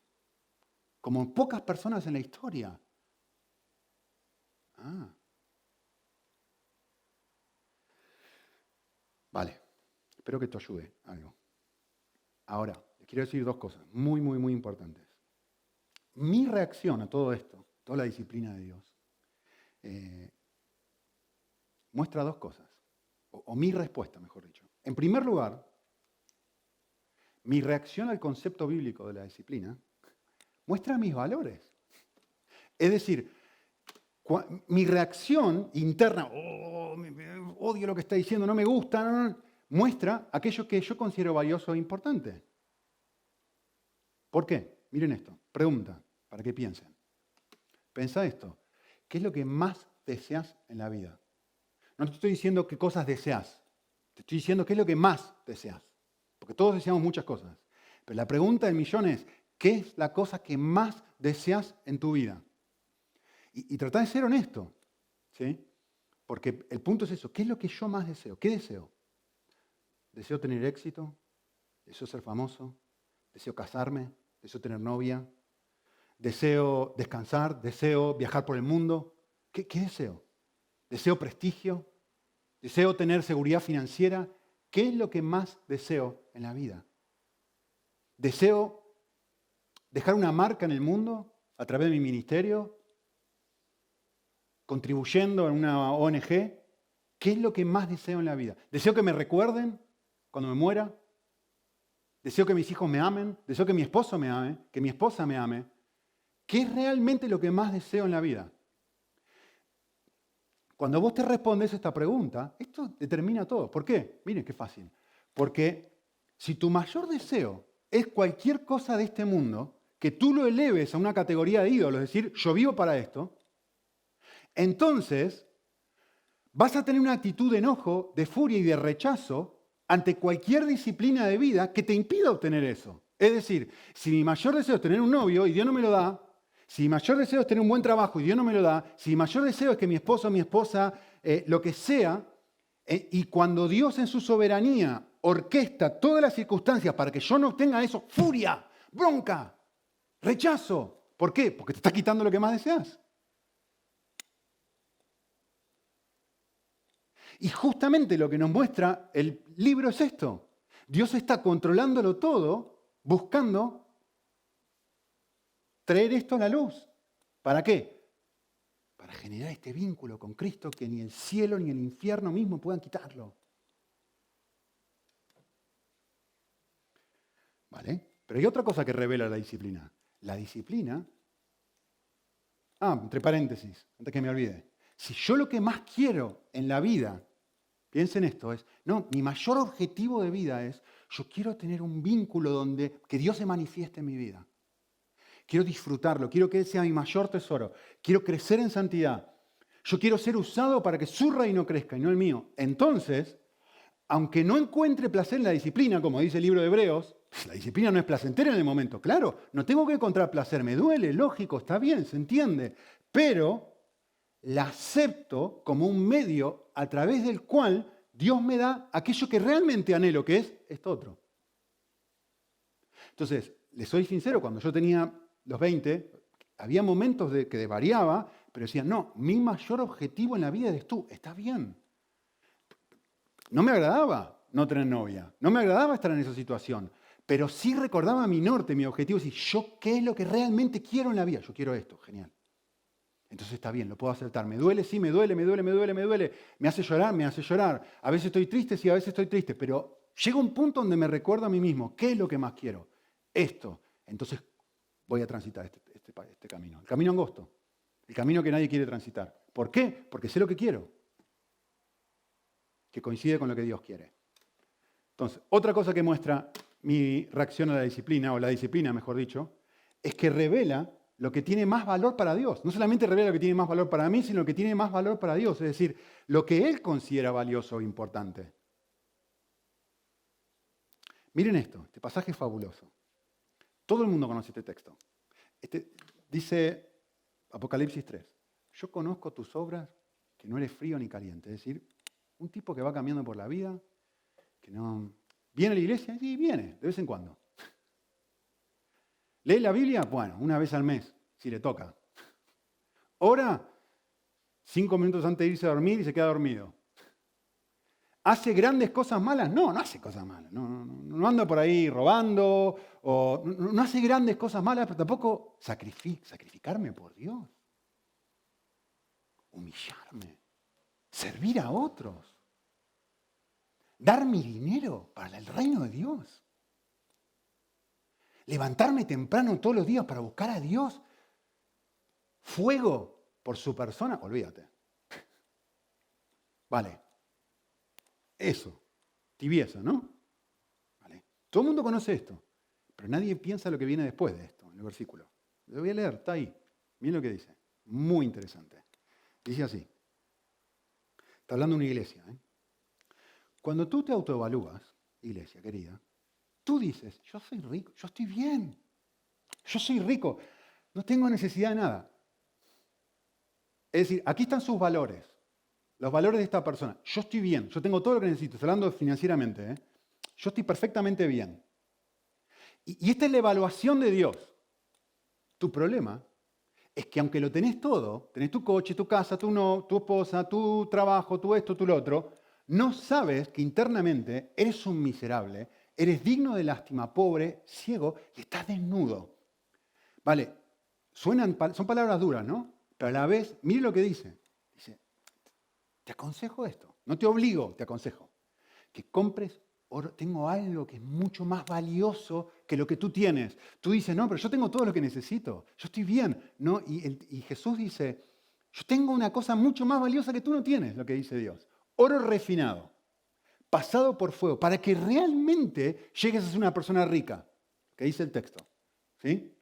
Como pocas personas en la historia. Vale. Espero que esto ayude algo. Ahora, les quiero decir 2 cosas muy, muy, muy importantes. Mi reacción a todo esto, toda la disciplina de Dios, muestra 2 cosas. O mi respuesta, mejor dicho. En primer lugar, mi reacción al concepto bíblico de la disciplina muestra mis valores. Es decir, mi reacción interna, odio lo que está diciendo, no me gusta, muestra aquello que yo considero valioso e importante. ¿Por qué? Miren esto, pregunta, para que piensen. Pensá esto, ¿qué es lo que más deseas en la vida? No te estoy diciendo qué cosas deseas, te estoy diciendo qué es lo que más deseas. Porque todos deseamos muchas cosas. Pero la pregunta del millón es, ¿qué es la cosa que más deseas en tu vida? Y trata de ser honesto, ¿sí? Porque el punto es eso, ¿qué es lo que yo más deseo? ¿Qué deseo? ¿Deseo tener éxito? ¿Deseo ser famoso? ¿Deseo casarme? ¿Deseo tener novia? ¿Deseo descansar? ¿Deseo viajar por el mundo? ¿Qué deseo? ¿Deseo prestigio? ¿Deseo tener seguridad financiera? ¿Qué es lo que más deseo en la vida? ¿Deseo dejar una marca en el mundo a través de mi ministerio? ¿Contribuyendo en una ONG? ¿Qué es lo que más deseo en la vida? ¿Deseo que me recuerden cuando me muera? ¿Deseo que mis hijos me amen? ¿Deseo que mi esposo me ame? ¿Que mi esposa me ame? ¿Qué es realmente lo que más deseo en la vida? Cuando vos te respondes esta pregunta, esto determina todo. ¿Por qué? Miren qué fácil. Porque si tu mayor deseo es cualquier cosa de este mundo, que tú lo eleves a una categoría de ídolo, es decir, yo vivo para esto, entonces vas a tener una actitud de enojo, de furia y de rechazo ante cualquier disciplina de vida que te impida obtener eso. Es decir, si mi mayor deseo es tener un novio y Dios no me lo da, si mi mayor deseo es tener un buen trabajo y Dios no me lo da, si mi mayor deseo es que mi esposo o mi esposa, lo que sea, y cuando Dios en su soberanía orquesta todas las circunstancias para que yo no obtenga eso, furia, bronca, rechazo. ¿Por qué? Porque te está quitando lo que más deseas. Y justamente lo que nos muestra el libro es esto. Dios está controlándolo todo, buscando traer esto a la luz. ¿Para qué? Para generar este vínculo con Cristo que ni el cielo ni el infierno mismo puedan quitarlo. ¿Vale? Pero hay otra cosa que revela la disciplina. La disciplina, entre paréntesis, antes que me olvide. Si yo lo que más quiero en la vida, piensen esto, mi mayor objetivo de vida es, yo quiero tener un vínculo donde que Dios se manifieste en mi vida. Quiero disfrutarlo, quiero que Él sea mi mayor tesoro. Quiero crecer en santidad. Yo quiero ser usado para que su reino crezca y no el mío. Entonces, aunque no encuentre placer en la disciplina, como dice el libro de Hebreos, la disciplina no es placentera en el momento. Claro, no tengo que encontrar placer, me duele, lógico, está bien, se entiende. Pero la acepto como un medio a través del cual Dios me da aquello que realmente anhelo, que es esto otro. Entonces, les soy sincero, cuando yo tenía los 20, había momentos que variaba, pero decía, no, mi mayor objetivo en la vida eres tú, está bien. No me agradaba no tener novia, no me agradaba estar en esa situación, pero sí recordaba mi norte, mi objetivo, es decir, yo qué es lo que realmente quiero en la vida, yo quiero esto, genial. Entonces está bien, lo puedo aceptar. ¿Me duele? Sí, me duele. ¿Me hace llorar? Me hace llorar. A veces estoy triste, sí, a veces estoy triste, pero llega un punto donde me recuerdo a mí mismo, ¿qué es lo que más quiero? Esto. Entonces voy a transitar este camino. El camino angosto. El camino que nadie quiere transitar. ¿Por qué? Porque sé lo que quiero. Que coincide con lo que Dios quiere. Entonces, otra cosa que muestra mi reacción a la disciplina, o la disciplina, mejor dicho, es que revela lo que tiene más valor para Dios. No solamente revela lo que tiene más valor para mí, sino lo que tiene más valor para Dios. Es decir, lo que Él considera valioso o importante. Miren esto, este pasaje es fabuloso. Todo el mundo conoce este texto. Dice Apocalipsis 3. Yo conozco tus obras, que no eres frío ni caliente. Es decir, un tipo que va cambiando por la vida, que no... ¿Viene a la iglesia? Sí, viene, de vez en cuando. ¿Lee la Biblia? Bueno, una vez al mes, si le toca. Ora 5 minutos antes de irse a dormir y se queda dormido. ¿Hace grandes cosas malas? No, no hace cosas malas. No anda por ahí robando, o no hace grandes cosas malas, pero tampoco sacrificarme por Dios. Humillarme. Servir a otros. Dar mi dinero para el reino de Dios. Levantarme temprano todos los días para buscar a Dios. Fuego por su persona, olvídate. Vale. Eso. Tibieza, ¿no? Vale. Todo el mundo conoce esto, pero nadie piensa lo que viene después de esto, en el versículo. Lo voy a leer, está ahí. Miren lo que dice. Muy interesante. Dice así. Está hablando de una iglesia. Cuando tú te autoevalúas, iglesia querida, tú dices, yo soy rico, yo estoy bien, yo soy rico, no tengo necesidad de nada. Es decir, aquí están sus valores, los valores de esta persona. Yo estoy bien, yo tengo todo lo que necesito, estoy hablando financieramente, yo estoy perfectamente bien. Y esta es la evaluación de Dios. Tu problema es que aunque lo tenés todo, tenés tu coche, tu casa, tu esposa, tu trabajo, tu esto, tu lo otro, no sabes que internamente eres un miserable, eres digno de lástima, pobre, ciego y estás desnudo. Vale, son palabras duras, ¿no? Pero a la vez, mire lo que dice. Dice, te aconsejo esto, no te obligo, te aconsejo. Que compres oro, tengo algo que es mucho más valioso que lo que tú tienes. Tú dices, no, pero yo tengo todo lo que necesito, yo estoy bien. ¿No? Y Jesús dice, yo tengo una cosa mucho más valiosa que tú no tienes, lo que dice Dios. Oro refinado, pasado por fuego, para que realmente llegues a ser una persona rica, que dice el texto. ¿Sí?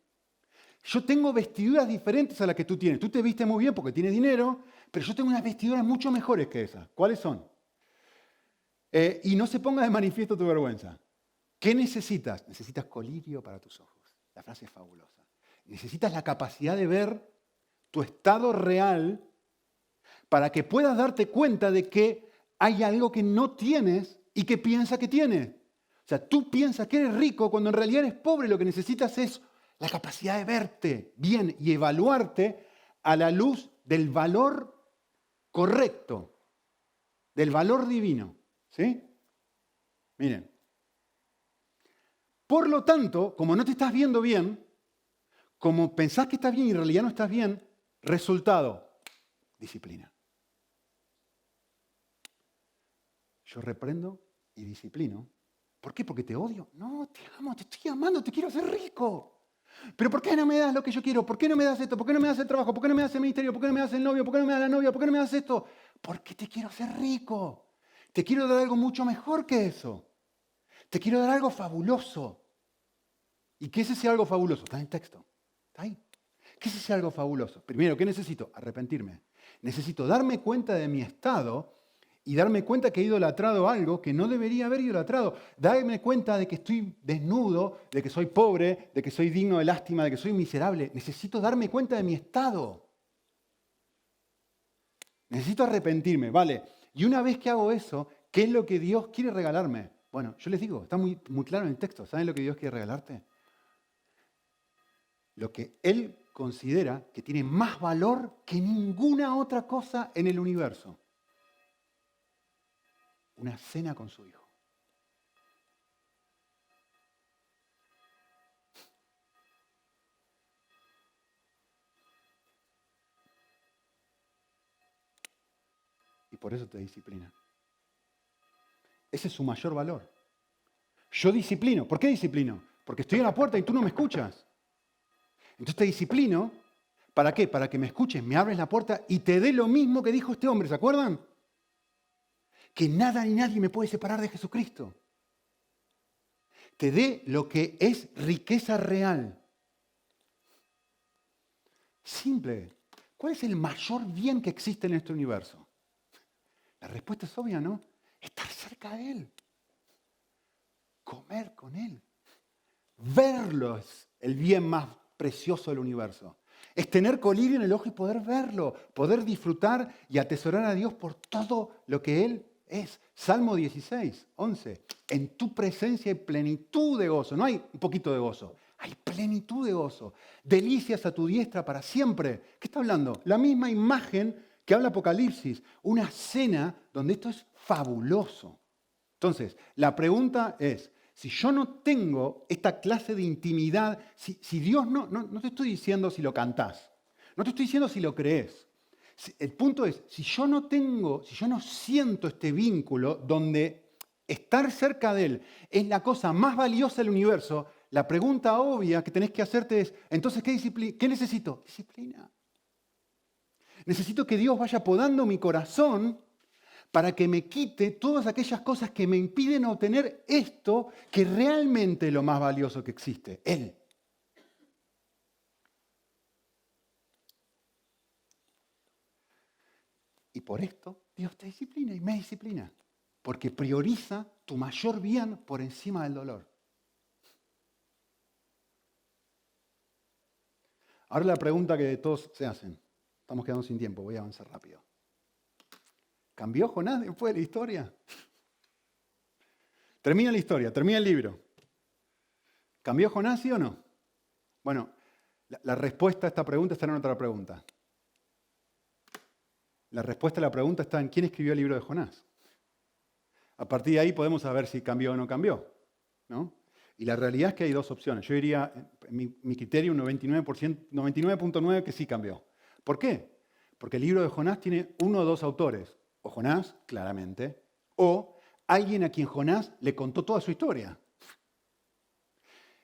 Yo tengo vestiduras diferentes a las que tú tienes. Tú te vistes muy bien porque tienes dinero, pero yo tengo unas vestiduras mucho mejores que esas. ¿Cuáles son? Y no se ponga de manifiesto tu vergüenza. ¿Qué necesitas? Necesitas colirio para tus ojos. La frase es fabulosa. Necesitas la capacidad de ver tu estado real para que puedas darte cuenta de que hay algo que no tienes y que piensas que tienes. O sea, tú piensas que eres rico cuando en realidad eres pobre. Lo que necesitas es la capacidad de verte bien y evaluarte a la luz del valor correcto, del valor divino. ¿Sí? Miren. Por lo tanto, como no te estás viendo bien, como pensás que estás bien y en realidad no estás bien, resultado, disciplina. Yo reprendo y disciplino. ¿Por qué? ¿Porque te odio? No, te amo, te estoy amando, te quiero hacer rico. ¿Pero por qué no me das lo que yo quiero? ¿Por qué no me das esto? ¿Por qué no me das el trabajo? ¿Por qué no me das el ministerio? ¿Por qué no me das el novio? ¿Por qué no me das la novia? ¿Por qué no me das esto? Porque te quiero hacer rico. Te quiero dar algo mucho mejor que eso. Te quiero dar algo fabuloso. ¿Y qué es ese algo fabuloso? Está en el texto. Está ahí. ¿Qué es ese algo fabuloso? Primero, ¿qué necesito? Arrepentirme. Necesito darme cuenta de mi estado y darme cuenta que he idolatrado algo que no debería haber idolatrado. Darme cuenta de que estoy desnudo, de que soy pobre, de que soy digno de lástima, de que soy miserable. Necesito darme cuenta de mi estado. Necesito arrepentirme, ¿vale? Y una vez que hago eso, ¿qué es lo que Dios quiere regalarme? Bueno, yo les digo, está muy, muy claro en el texto. ¿Saben lo que Dios quiere regalarte? Lo que Él considera que tiene más valor que ninguna otra cosa en el universo. Una cena con su hijo. Y por eso te disciplina. Ese es su mayor valor. Yo disciplino. ¿Por qué disciplino? Porque estoy en la puerta y tú no me escuchas. Entonces te disciplino. ¿Para qué? Para que me escuches, me abres la puerta y te dé lo mismo que dijo este hombre. ¿Se acuerdan? Que nada ni nadie me puede separar de Jesucristo. Te dé lo que es riqueza real. Simple. ¿Cuál es el mayor bien que existe en este universo? La respuesta es obvia, ¿no? Estar cerca de Él. Comer con Él. Verlo es el bien más precioso del universo. Es tener colirio en el ojo y poder verlo, poder disfrutar y atesorar a Dios por todo lo que Él es. Salmo 16, 11. En tu presencia hay plenitud de gozo. No hay un poquito de gozo, hay plenitud de gozo. Delicias a tu diestra para siempre. ¿Qué está hablando? La misma imagen que habla Apocalipsis. Una cena donde esto es fabuloso. Entonces, la pregunta es, si yo no tengo esta clase de intimidad, si Dios no te estoy diciendo si lo cantás, no te estoy diciendo si lo crees. El punto es, si yo no siento este vínculo donde estar cerca de Él es la cosa más valiosa del universo, la pregunta obvia que tenés que hacerte es, entonces, ¿qué necesito? Disciplina. Necesito que Dios vaya podando mi corazón para que me quite todas aquellas cosas que me impiden obtener esto que realmente es lo más valioso que existe, Él. Y por esto Dios te disciplina y me disciplina, porque prioriza tu mayor bien por encima del dolor. Ahora la pregunta que todos se hacen. Estamos quedando sin tiempo, voy a avanzar rápido. ¿Cambió Jonás después de la historia? Termina la historia, termina el libro. ¿Cambió Jonás, sí o no? Bueno, la respuesta a esta pregunta está en otra pregunta. La respuesta a la pregunta está en quién escribió el libro de Jonás. A partir de ahí podemos saber si cambió o no cambió, ¿no? Y la realidad es que hay dos opciones. Yo diría, en mi criterio, un 99.9 que sí cambió. ¿Por qué? Porque el libro de Jonás tiene uno o dos autores. O Jonás, claramente, o alguien a quien Jonás le contó toda su historia.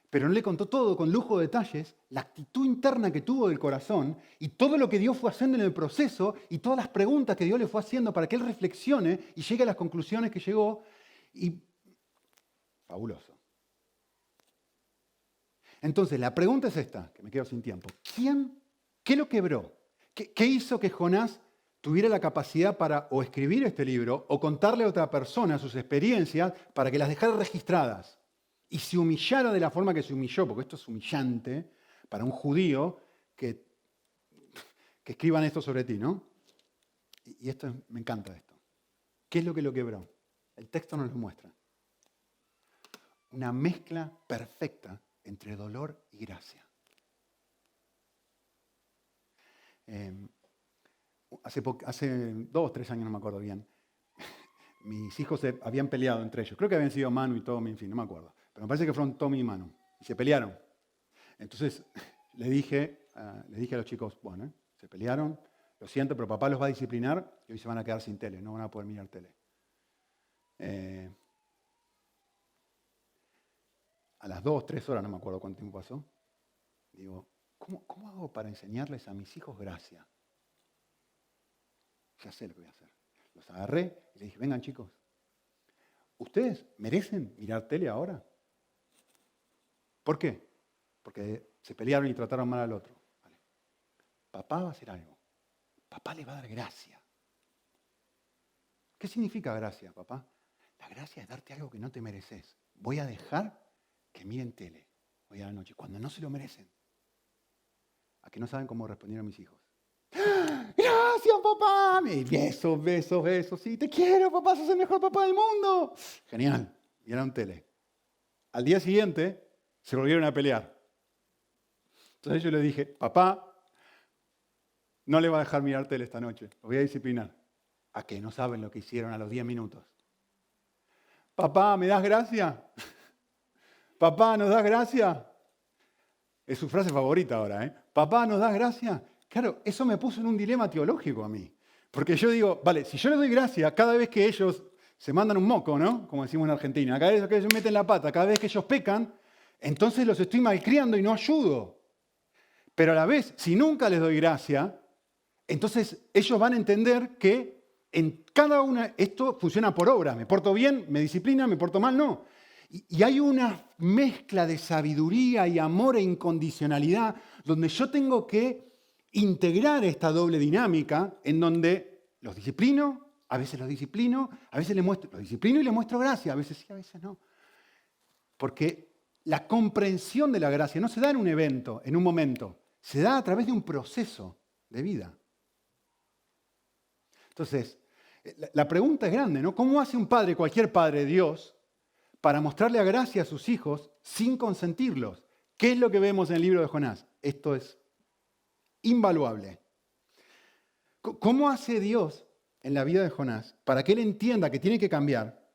Pero no le contó todo con lujo de detalles, la actitud interna que tuvo del corazón y todo lo que Dios fue haciendo en el proceso y todas las preguntas que Dios le fue haciendo para que él reflexione y llegue a las conclusiones que llegó. Y fabuloso. Entonces, la pregunta es esta, que me quedo sin tiempo. ¿Qué lo quebró? ¿Qué hizo que Jonás tuviera la capacidad para o escribir este libro o contarle a otra persona sus experiencias para que las dejara registradas? Y se humillara de la forma que se humilló, porque esto es humillante para un judío que escriban esto sobre ti, ¿no? Y me encanta esto. ¿Qué es lo que lo quebró? El texto nos lo muestra. una mezcla perfecta entre dolor y gracia. Hace 2 o 3 años, no me acuerdo bien, mis hijos se habían peleado entre ellos. Creo que habían sido Manu y Tommy, en fin, no me acuerdo. Pero me parece que fueron Tommy y Manu. Y se pelearon. Entonces le dije a los chicos, bueno, se pelearon, lo siento, pero papá los va a disciplinar y hoy se van a quedar sin tele, no van a poder mirar tele. A las 2, 3 horas, no me acuerdo cuánto tiempo pasó, digo, ¿cómo hago para enseñarles a mis hijos gracia? Ya sé lo que voy a hacer. Los agarré y les dije, vengan chicos, ¿ustedes merecen mirar tele ahora? ¿Por qué? Porque se pelearon y trataron mal al otro. Vale. Papá va a hacer algo. Papá le va a dar gracia. ¿Qué significa gracia, papá? La gracia es darte algo que no te mereces. Voy a dejar que miren tele hoy a la noche, cuando no se lo merecen. ¿A que no saben cómo respondieron mis hijos? ¡Gracias, papá! Besos, besos, besos. Sí, te quiero, papá, sos el mejor papá del mundo. Genial. Miraron tele. Al día siguiente se volvieron a pelear. Entonces yo le dije, papá, no le va a dejar mirar tele esta noche. Lo voy a disciplinar. ¿A que no saben lo que hicieron a los 10 minutos? Papá, ¿me das gracia? Papá, ¿nos das gracia? Es su frase favorita ahora, ¿eh? Papá, ¿nos das gracia? Claro, eso me puso en un dilema teológico a mí. Porque yo digo, vale, si yo les doy gracia cada vez que ellos se mandan un moco, ¿no? Como decimos en Argentina, cada vez que ellos meten la pata, cada vez que ellos pecan, entonces los estoy malcriando y no ayudo. Pero a la vez, si nunca les doy gracia, entonces ellos van a entender que en cada una, esto funciona por obra. Me porto bien, me disciplina, me porto mal, no. Y hay una mezcla de sabiduría y amor e incondicionalidad donde yo tengo que integrar esta doble dinámica en donde los disciplino, a veces los disciplino, a veces los disciplino y les muestro gracia, a veces sí, a veces no. Porque la comprensión de la gracia no se da en un evento, en un momento, se da a través de un proceso de vida. Entonces, la pregunta es grande, ¿no? ¿Cómo hace un padre, cualquier padre de Dios, para mostrarle a gracia a sus hijos sin consentirlos? ¿Qué es lo que vemos en el libro de Jonás? Esto es invaluable. ¿Cómo hace Dios en la vida de Jonás para que él entienda que tiene que cambiar,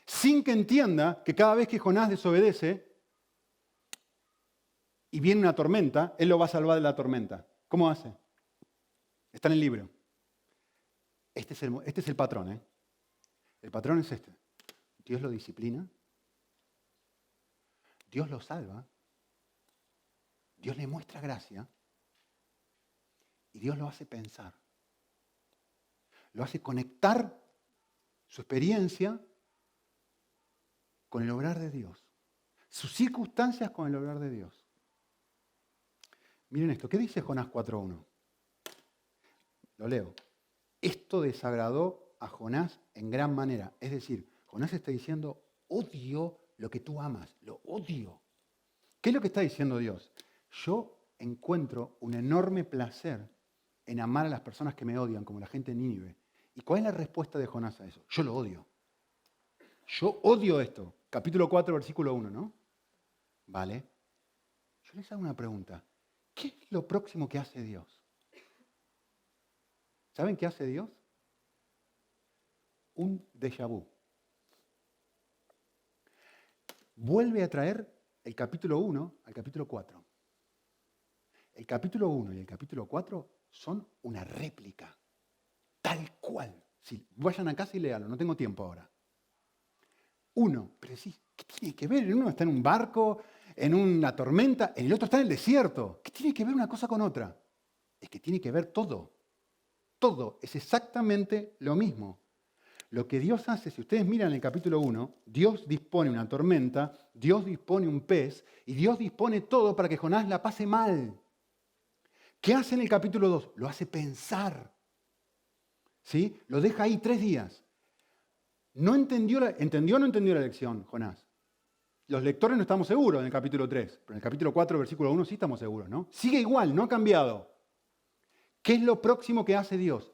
sin que entienda que cada vez que Jonás desobedece y viene una tormenta, él lo va a salvar de la tormenta? ¿Cómo hace? Está en el libro. Este es el patrón, ¿eh? El patrón es este. Dios lo disciplina, Dios lo salva, Dios le muestra gracia y Dios lo hace pensar. Lo hace conectar su experiencia con el obrar de Dios, sus circunstancias con el obrar de Dios. Miren esto, ¿qué dice Jonás 4.1? Lo leo. Esto desagradó a Jonás en gran manera. Es decir, Jonás está diciendo, odio lo que tú amas, lo odio. ¿Qué es lo que está diciendo Dios? Yo encuentro un enorme placer en amar a las personas que me odian, como la gente de Nínive. ¿Y cuál es la respuesta de Jonás a eso? Yo lo odio. Yo odio esto. Capítulo 4, versículo 1, ¿no? Vale. Yo les hago una pregunta. ¿Qué es lo próximo que hace Dios? ¿Saben qué hace Dios? Un déjà vu. Vuelve a traer el capítulo 1 al capítulo 4. El capítulo 1 y el capítulo 4 son una réplica, tal cual. Sí, vayan a casa y léanlo, no tengo tiempo ahora. Uno, pero sí, ¿qué tiene que ver? Uno está en un barco, en una tormenta, el otro está en el desierto. ¿Qué tiene que ver una cosa con otra? Es que tiene que ver todo. Todo es exactamente lo mismo. Lo que Dios hace, si ustedes miran el capítulo 1, Dios dispone una tormenta, Dios dispone un pez y Dios dispone todo para que Jonás la pase mal. ¿Qué hace en el capítulo 2? Lo hace pensar. ¿Sí? Lo deja ahí 3 días. ¿Entendió o no entendió la lección, Jonás? Los lectores no estamos seguros en el capítulo 3, pero en el capítulo 4, versículo 1 sí estamos seguros, ¿no? Sigue igual, no ha cambiado. ¿Qué es lo próximo que hace Dios?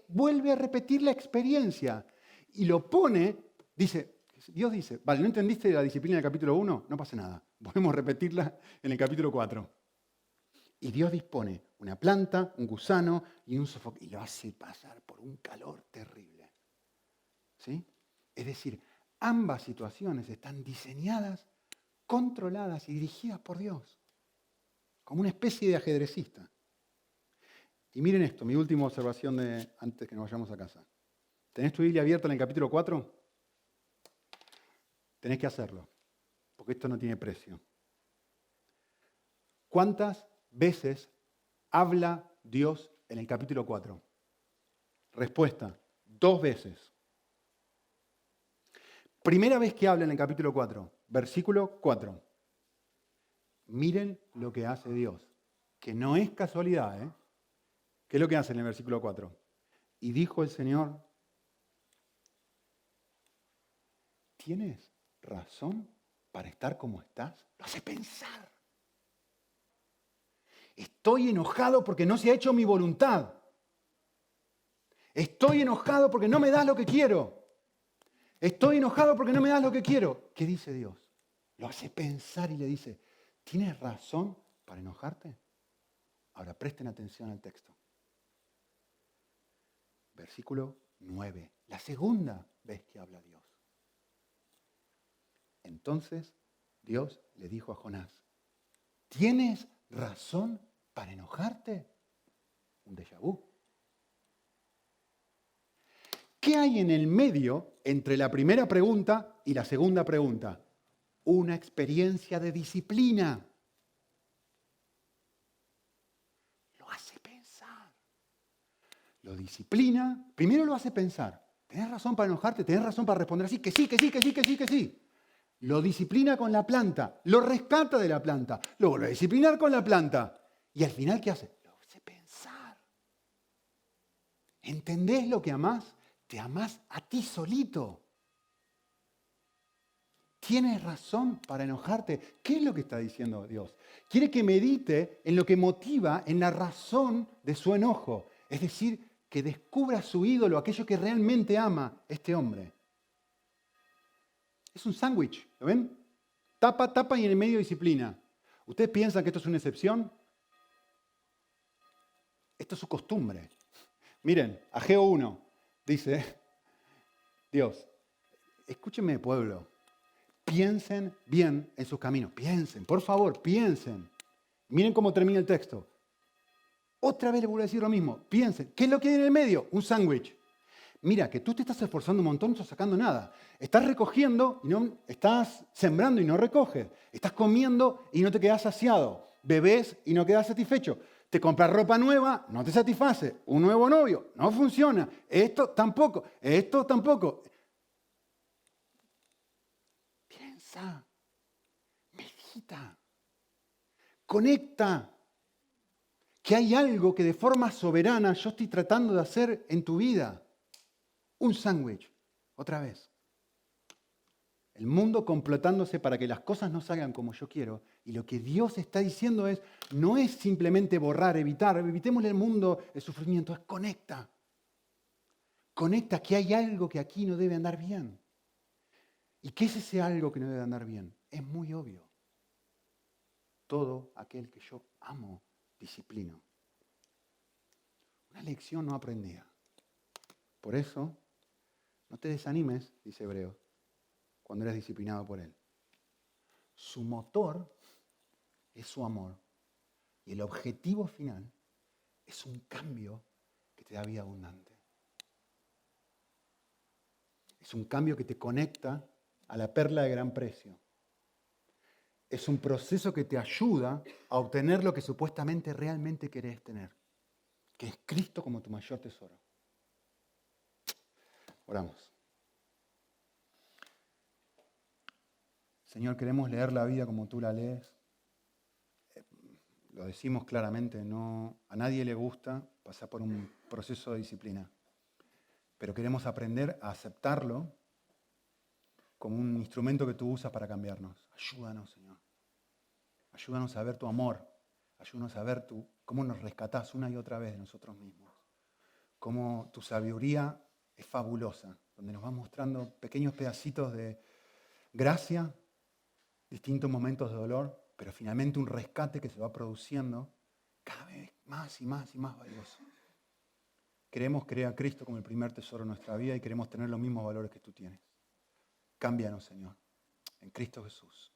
Vuelve a repetir la experiencia y lo pone, dice, Dios dice, vale, ¿no entendiste la disciplina del capítulo 1? No pasa nada. Podemos repetirla en el capítulo 4. Y Dios dispone una planta, un gusano y un sofocante. Y lo hace pasar por un calor terrible. ¿Sí? Es decir, ambas situaciones están diseñadas, controladas y dirigidas por Dios. Como una especie de ajedrecista. Y miren esto, mi última observación antes que nos vayamos a casa. ¿Tenés tu Biblia abierta en el capítulo 4? Tenés que hacerlo, porque esto no tiene precio. ¿Cuántas veces habla Dios en el capítulo 4? Respuesta, 2 veces. Primera vez que habla en el capítulo 4, versículo 4. Miren lo que hace Dios, que no es casualidad, ¿eh? ¿Qué es lo que hace en el versículo 4? Y dijo el Señor, ¿tienes razón para estar como estás? Lo hace pensar. Estoy enojado porque no se ha hecho mi voluntad. Estoy enojado porque no me das lo que quiero. Estoy enojado porque no me das lo que quiero. ¿Qué dice Dios? Lo hace pensar y le dice, ¿tienes razón para enojarte? Ahora presten atención al texto. Versículo 9. La segunda vez que habla Dios. Entonces Dios le dijo a Jonás, ¿tienes razón para enojarte? Un déjà vu. ¿Qué hay en el medio entre la primera pregunta y la segunda pregunta? Una experiencia de disciplina. Lo hace pensar. Lo disciplina. Primero lo hace pensar. ¿Tenés razón para enojarte? ¿Tenés razón para responder así? Que sí, que sí, que sí, que sí, que sí. Lo disciplina con la planta. Lo rescata de la planta. Luego lo disciplinar con la planta. Y al final, ¿qué hace? Lo hace pensar. ¿Entendés lo que amás? Te amás a ti solito. ¿Tienes razón para enojarte? ¿Qué es lo que está diciendo Dios? Quiere que medite en lo que motiva, en la razón de su enojo. Es decir, que descubra su ídolo, aquello que realmente ama este hombre. Es un sándwich, ¿lo ven? Tapa, tapa y en el medio disciplina. ¿Ustedes piensan que esto es una excepción? Esto es su costumbre. Miren, Ageo 1 dice, Dios, escúchenme pueblo, piensen bien en sus caminos, piensen, por favor, piensen. Miren cómo termina el texto. Otra vez le vuelvo a decir lo mismo, piensen. ¿Qué es lo que hay en el medio? Un sándwich. Mira, que tú te estás esforzando un montón, no estás sacando nada. Estás recogiendo, y no, estás sembrando y no recoges. Estás comiendo y no te quedas saciado. Bebés y no quedas satisfecho. Te compras ropa nueva, no te satisface. Un nuevo novio, no funciona. Esto tampoco, esto tampoco. Piensa, medita, conecta. Que hay algo que de forma soberana yo estoy tratando de hacer en tu vida. Un sándwich, otra vez. El mundo complotándose para que las cosas no salgan como yo quiero. Y lo que Dios está diciendo no es simplemente borrar, evitar. Evitémosle el mundo el sufrimiento, es conecta. Conecta que hay algo que aquí no debe andar bien. ¿Y qué es ese algo que no debe andar bien? Es muy obvio. Todo aquel que yo amo, disciplino. Una lección no aprendida. Por eso, no te desanimes, dice Hebreos, cuando eres disciplinado por Él. Su motor es su amor. Y el objetivo final es un cambio que te da vida abundante. Es un cambio que te conecta a la perla de gran precio. Es un proceso que te ayuda a obtener lo que supuestamente realmente querés tener, que es Cristo como tu mayor tesoro. Oramos. Señor, queremos leer la vida como tú la lees. Lo decimos claramente, a nadie le gusta pasar por un proceso de disciplina, pero queremos aprender a aceptarlo como un instrumento que tú usas para cambiarnos. Ayúdanos, Señor. Ayúdanos a ver tu amor. Ayúdanos a ver cómo nos rescatás una y otra vez de nosotros mismos. Cómo tu sabiduría es fabulosa. donde nos va mostrando pequeños pedacitos de gracia, distintos momentos de dolor, pero finalmente un rescate que se va produciendo cada vez más y más y más valioso. Queremos creer a Cristo como el primer tesoro de nuestra vida y queremos tener los mismos valores que tú tienes. Cámbianos, Señor, en Cristo Jesús.